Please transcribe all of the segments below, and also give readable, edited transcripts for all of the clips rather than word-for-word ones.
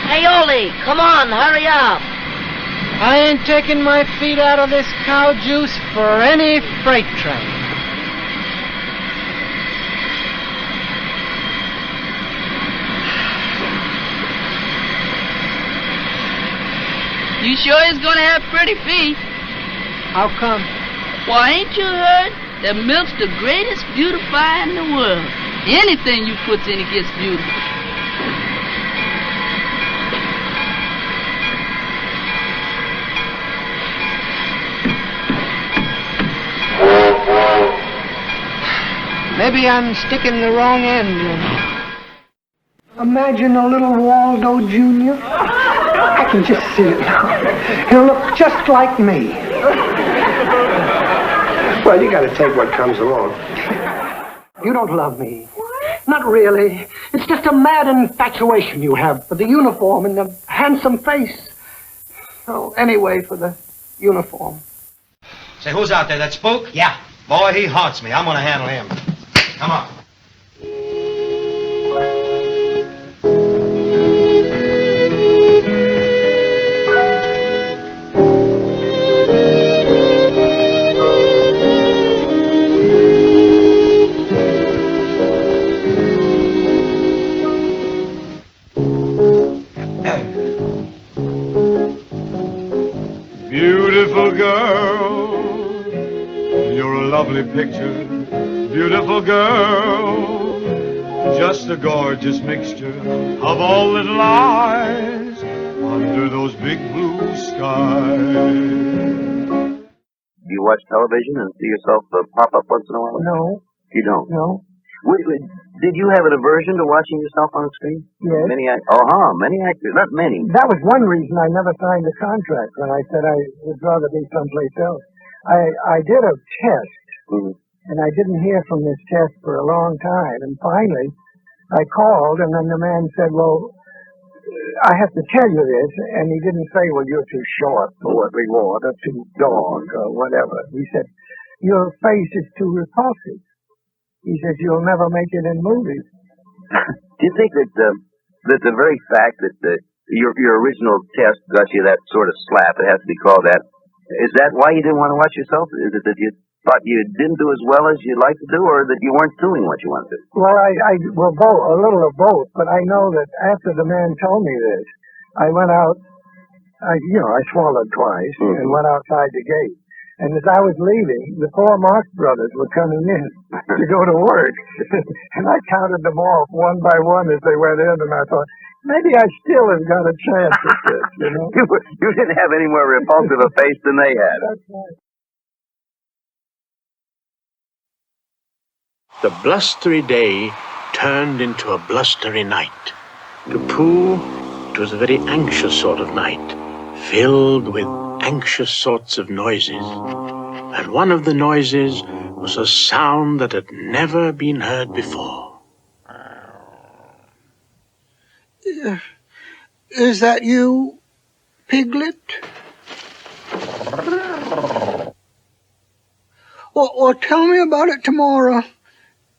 Hey, Ole, come on, hurry up. I ain't taking my feet out of this cow juice for any freight train. You sure he's gonna have pretty feet? How come? Why, ain't you heard that milk's the greatest beautifier in the world? Anything you put in it gets beautiful. Maybe I'm sticking the wrong end in. Imagine a little Waldo Jr. I can just see it now. He'll look just like me. Well, you gotta take what comes along. You don't love me. Not really. It's just a mad infatuation you have for the uniform and the handsome face. So, anyway, for the uniform. Say, who's out there? That spook? Yeah. Boy, he haunts me. I'm gonna handle him. Come on. Beautiful girl, you're a lovely picture. Beautiful girl, just a gorgeous mixture of all that lies under those big blue skies. Do you watch television and see yourself pop up once in a while? No. You don't? No. Wait, did you have an aversion to watching yourself on screen? Yes. Many actors, not many. That was one reason I never signed a contract when I said I would rather be someplace else. I did a test. Mm-hmm. And I didn't hear from this test for a long time. And finally, I called, and then the man said, well, I have to tell you this. And he didn't say, well, you're too short for what we want, or too dark, or whatever. He said, your face is too repulsive. He says, you'll never make it in movies. Do you think that the very fact that your original test got you that sort of slap, it has to be called that, is that why you didn't want to watch yourself? Is it that you thought you didn't do as well as you'd like to do, or that you weren't doing what you wanted to? Well, well, both, a little of both, but I know that after the man told me this, I went out, I swallowed twice, and went outside the gate. And as I was leaving, the four Marx brothers were coming in to go to work. And I counted them off one by one as they went in, and I thought, maybe I still have got a chance at this, you know? You didn't have any more repulsive a face than they had. That's right. The blustery day turned into a blustery night. To Pooh, it was a very anxious sort of night, filled with anxious sorts of noises. And one of the noises was a sound that had never been heard before. Is that you, Piglet? Or tell me about it tomorrow.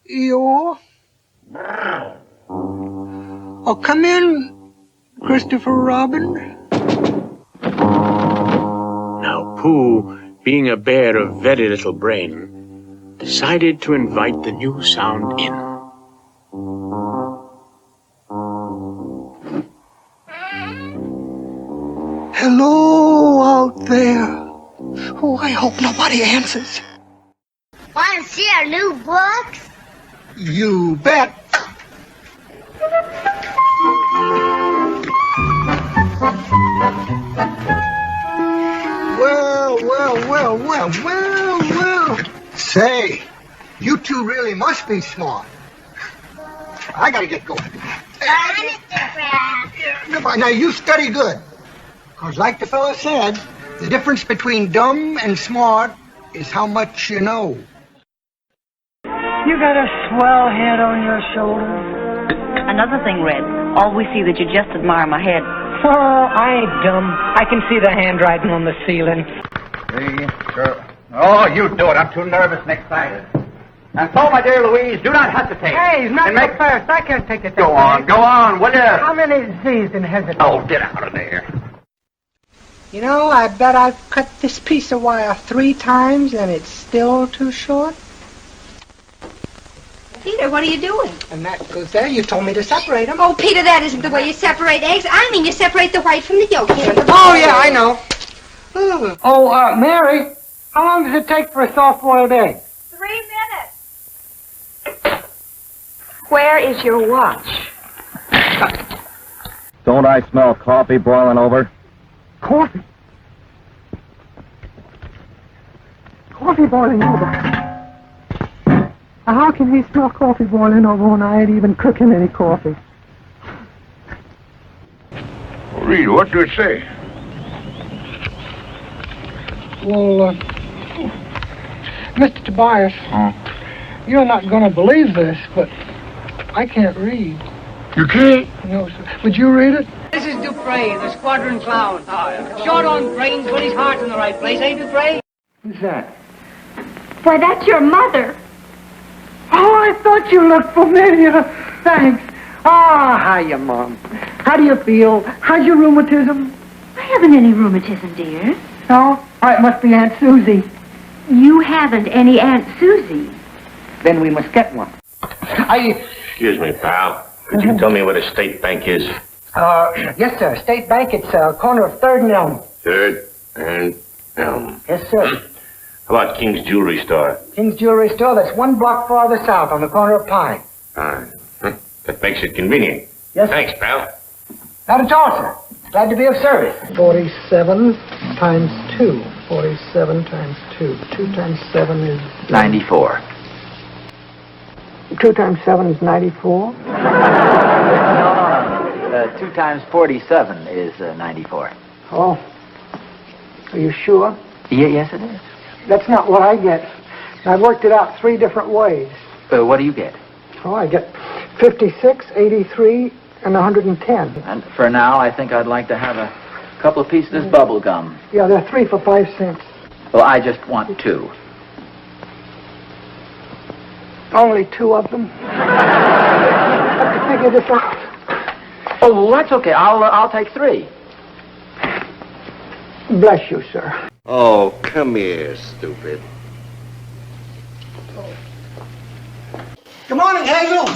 Eeyore? Oh, come in, Christopher Robin. Now Pooh, being a bear of very little brain, decided to invite the new sound in. Hello out there. Oh, I hope nobody answers. Want to see our new books? You bet. Well. Say, you two really must be smart. I gotta get going. Bye, Mr. Crab. Goodbye. Now, you study good. Because like the fella said, the difference between dumb and smart is how much you know. You got a swell head on your shoulders. Another thing, Red. Always see that you just admire my head. Oh, I ain't dumb. I can see the handwriting on the ceiling. Oh, you do it. I'm too nervous and excited. And so, my dear Louise, do not hesitate. Hey, not so fast. I can't take it. Go on, will you? How many Z's in hesitate? Oh, get out of there. You know, I bet I've cut this piece of wire 3 times and it's still too short. Peter, what are you doing? And that goes there. You told me to separate them. Oh, Peter, that isn't the way you separate eggs. I mean, you separate the white from the yolk here. Oh, yeah, I know. Oh, Mary, how long does it take for a soft-boiled egg? 3 minutes. Where is your watch? Don't I smell coffee boiling over? Coffee? Coffee boiling over? How can he smell coffee boiling over when I ain't even cooking any coffee? Read, what do it say? Well, Mr. Tobias, you're not going to believe this, but I can't read. You can't? No, sir. Would you read it? This is Dupre, the squadron clown. Short on brains, but his heart's in the right place, eh, Dupre? Who's that? Why, that's your mother. Oh, I thought you looked familiar. Thanks. Ah, hiya, Mom. How do you feel? How's your rheumatism? I haven't any rheumatism, dear. No? Oh, it must be Aunt Susie. You haven't any Aunt Susie. Then we must get one. Excuse me, pal. Could you tell me what a state bank is? Yes, sir. State Bank, it's corner of 3rd and Elm. 3rd and Elm. Yes, sir. How about King's Jewelry Store? King's Jewelry Store, that's 1 block farther south on the corner of Pine. Fine. That makes it convenient. Yes. Thanks, pal. Not at all, sir. Glad to be of service. 47 times 2. 47 times 2. 2 times 7 is... 94. 2 times 7 is 94? No. 2 times 47 is 94. Oh. Are you sure? Yes, it is. That's not what I get. I've worked it out 3 different ways. What do you get? Oh, I get 56, 83, and 110. And for now, I think I'd like to have a couple of pieces of bubble gum. Yeah, they're 3 for 5 cents. Well, I just want 2. Only 2 of them. I have to figure this out. Oh, well, that's okay. I'll take 3. Bless you, sir. Oh, come here, stupid. Good morning, Hazel.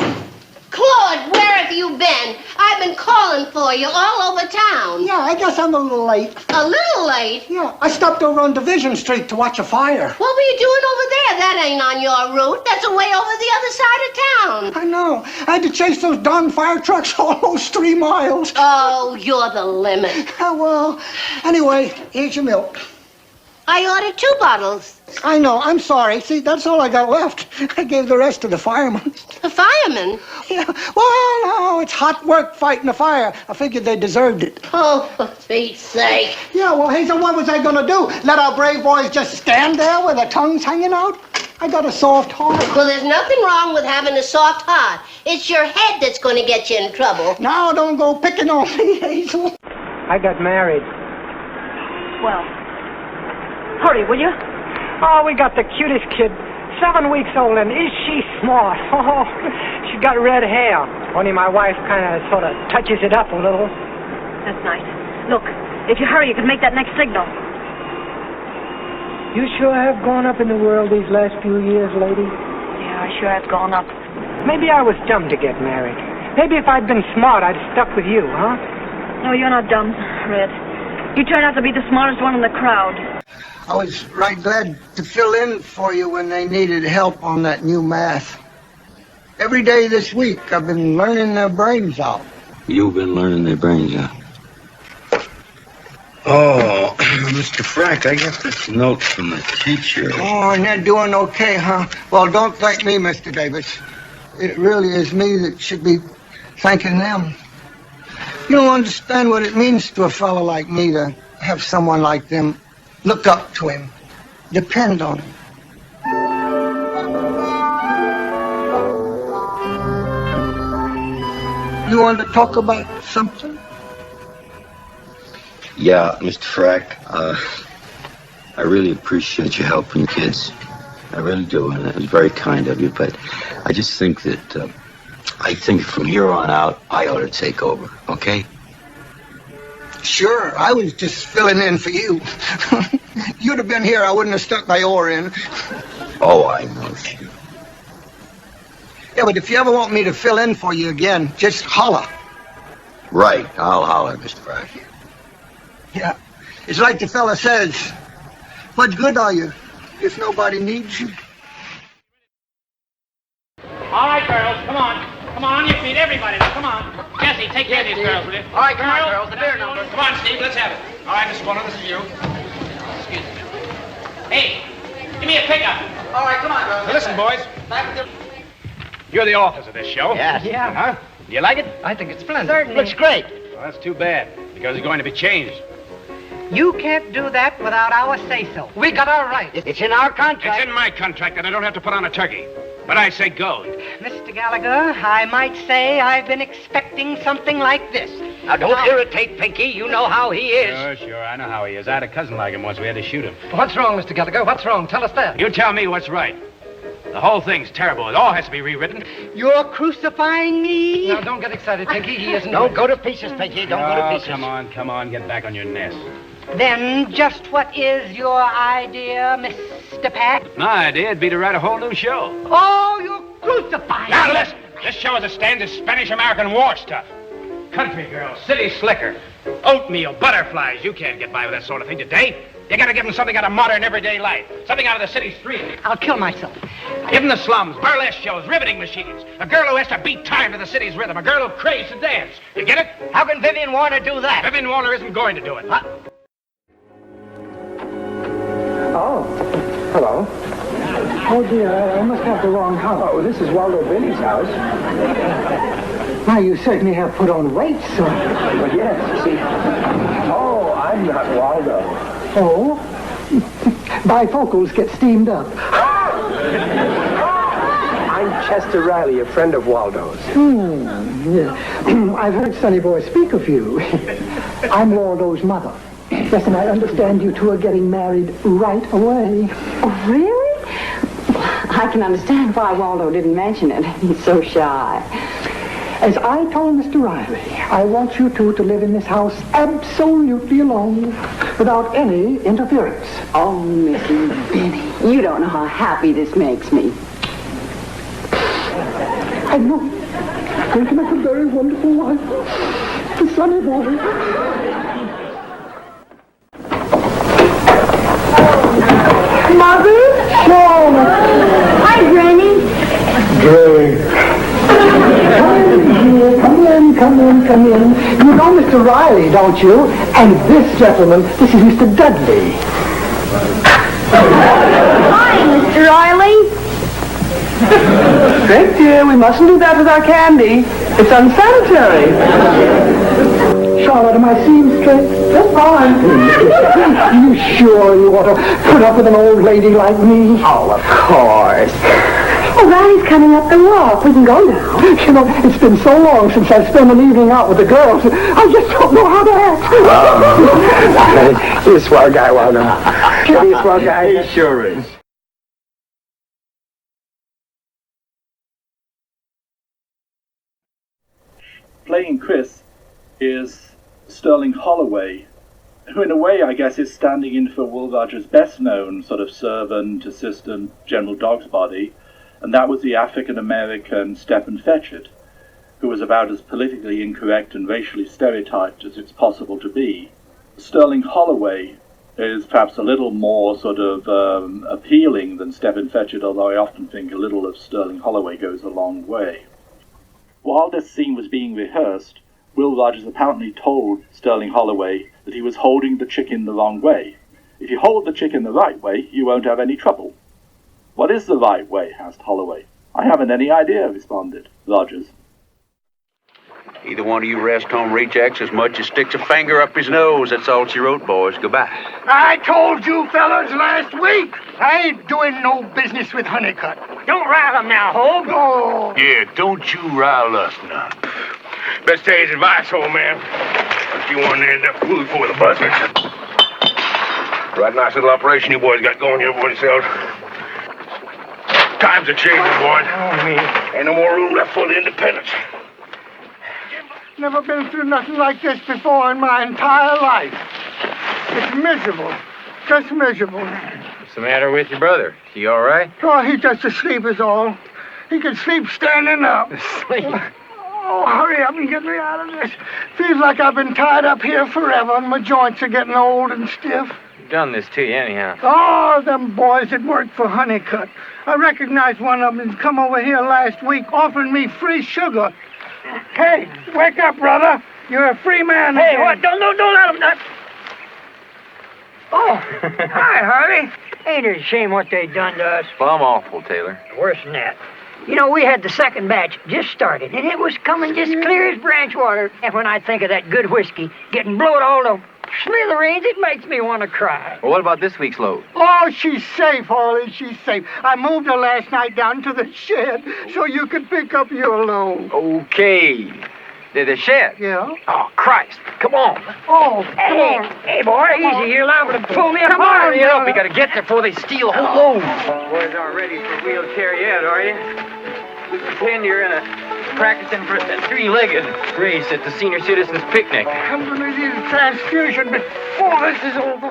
Claude, where have you been? I've been calling for you all over town. Yeah, I guess I'm a little late. A little late? Yeah, I stopped over on Division Street to watch a fire. What were you doing over there? That ain't on your route. That's away over the other side of town. I know. I had to chase those darn fire trucks almost 3 miles. Oh, you're the limit. Well, anyway, here's your milk. I ordered 2 bottles. I know. I'm sorry. See, that's all I got left. I gave the rest to the firemen. The firemen? Yeah. Well, no, it's hot work fighting a fire. I figured they deserved it. Oh, for Pete's sake. Yeah, well, Hazel, what was I going to do? Let our brave boys just stand there with their tongues hanging out? I got a soft heart. Well, there's nothing wrong with having a soft heart. It's your head that's going to get you in trouble. Now, don't go picking on me, Hazel. I got married. Well, hurry, will you? Oh, we got the cutest kid. 7 weeks old, and is she smart? Oh, she's got red hair. Only my wife kind of sort of touches it up a little. That's nice. Look, if you hurry, you can make that next signal. You sure have gone up in the world these last few years, lady. Yeah, I sure have gone up. Maybe I was dumb to get married. Maybe if I'd been smart, I'd have stuck with you, huh? No, you're not dumb, Red. You turned out to be the smartest one in the crowd. I was right glad to fill in for you when they needed help on that new math. Every day this week, I've been learning their brains out. You've been learning their brains out. Oh, Mr. Frank, I got this note from the teacher. Oh, and they're doing okay, huh? Well, don't thank me, Mr. Davis. It really is me that should be thanking them. You don't understand what it means to a fellow like me to have someone like them look up to him, depend on him. You want to talk about something? Yeah, Mr. Frack, I really appreciate you helping kids. I really do, and it was very kind of you, but I just think that, I think from here on out, I ought to take over, okay? Sure, I was just filling in for you. You'd have been here, I wouldn't have stuck my oar in. Oh, I know. Yeah, but if you ever want me to fill in for you again, just holler. Right, I'll holler, Mr. Fry. Yeah, it's like the fella says, what good are you if nobody needs you? All right, girls, come on. Come on your feet, everybody. Now, come on. Jesse, take care of these girls, will you? All right, come on, girls. The beer number. Come on, Steve, let's have it. All right, Mr. Warner, this is you. Excuse me. Hey, give me a pickup. All right, come on, girls. Now, listen, boys. You're the authors of this show. Yes. Yeah. Huh? You like it? I think it's splendid. Certainly. Looks great. Well, that's too bad, because it's going to be changed. You can't do that without our say-so. We got our right. It's in our contract. It's in my contract that I don't have to put on a turkey. But I say go. Mr. Gallagher, I might say I've been expecting something like this. Now, don't irritate Pinky. You know how he is. Sure, I know how he is. I had a cousin like him once. We had to shoot him. What's wrong, Mr. Gallagher? What's wrong? Tell us that. You tell me what's right. The whole thing's terrible. It all has to be rewritten. You're crucifying me? Now, don't get excited, Pinky. He isn't... Don't go to pieces, Pinky. Don't go to pieces. Come on. Get back on your nest. Then just what is your idea, Mr. Pat? My idea'd be to write a whole new show. Oh, you're crucifying Now, me. listen. This show is a stand of Spanish-American war stuff. Country girls, city slicker, oatmeal, butterflies. You can't get by with that sort of thing today. You gotta give them something out of modern everyday life. Something out of the city street. I'll kill myself. Give them the slums, burlesque shows, riveting machines. A girl who has to beat time to the city's rhythm. A girl who craves to dance. You get it? How can Vivian Warner do that? Vivian Warner isn't going to do it. Huh? Oh, hello. Oh, dear, I must have the wrong house. Oh, this is Waldo Billy's house. Now, you certainly have put on weight, sir. But yes, see. Oh, I'm not Waldo. Oh? Bifocals get steamed up. I'm Chester Riley, a friend of Waldo's. Yeah. I've heard Sonny Boy speak of you. I'm Waldo's mother. Yes, and I understand you two are getting married right away. Oh, really? I can understand why Waldo didn't mention it. He's so shy. As I told Mr. Riley, I want you two to live in this house absolutely alone, without any interference. Oh, Mrs. Benny, you don't know how happy this makes me. I know. I'm going to make a very wonderful wife. The Sonny Boy. Mother? Sean! Hi, Granny. Come in. You know Mr. Riley, don't you? And this gentleman, this is Mr. Dudley. Hi, Mr. Riley. Great dear, we mustn't do that with our candy. It's unsanitary. Charlotte, am I seeing straight? That's fine. You sure you want to put up with an old lady like me? Oh, of course. Oh, Riley's coming up the walk. We can go now. You know, it's been so long since I've spent an evening out with the girls. I just don't know how to act. He's a swell guy, Waldo. He's a swell guy. He sure is. Playing Chris is Sterling Holloway, who in a way I guess is standing in for Will Rogers' best known sort of servant, assistant, General Dog's Body, and that was the African-American Stephen Fetchit, who was about as politically incorrect and racially stereotyped as it's possible to be. Sterling Holloway is perhaps a little more sort of appealing than Stephen Fetchit, although I often think a little of Sterling Holloway goes a long way. While this scene was being rehearsed, Will Rogers apparently told Sterling Holloway that he was holding the chicken the wrong way. If you hold the chicken the right way, you won't have any trouble. What is the right way? Asked Holloway. I haven't any idea, responded Rogers. Either one of you rest home rejects as much as sticks a finger up his nose. That's all she wrote, boys. Goodbye. I told you fellas last week, I ain't doing no business with Honeycutt. Don't rile him now, Hope. Oh. Yeah, don't you rile us none. Best take his advice, old man. If you want to end up food for the buzzards. Right nice little operation you boys got going here for yourselves. Times are changing, boys. Oh, me. Ain't no more room left for the independents. Never been through nothing like this before in my entire life. It's miserable. Just miserable. What's the matter with your brother? He all right? Oh, he's just asleep is all. He can sleep standing up. Sleep? Oh, hurry up and get me out of this. Feels like I've been tied up here forever and my joints are getting old and stiff. Done this to you anyhow. Oh, them boys that work for Honeycutt. I recognized one of them come over here last week offering me free sugar. Hey, wake up, brother. You're a free man Hey, again. what? Don't let him... Oh, hi, Harvey. Ain't it a shame what they done to us? Plumb awful, Taylor. Worse than that. You know, we had the second batch just started, and it was coming just clear as branch water. And when I think of that good whiskey getting blown all to smithereens, it makes me want to cry. Well, what about this week's load? Oh, she's safe, Harley. She's safe. I moved her last night down to the shed so you could pick up your load. Okay. The shed? Yeah? Oh, Christ. Come on. Oh, Hey, boy, easy. You're liable to pull me Come apart. on, hurry up. We got to get there before they steal a whole load. Boys aren't ready for a wheelchair yet, are you? We pretend you're practicing for a three-legged race at the senior citizens picnic. I'm going to need a transfusion before this is over.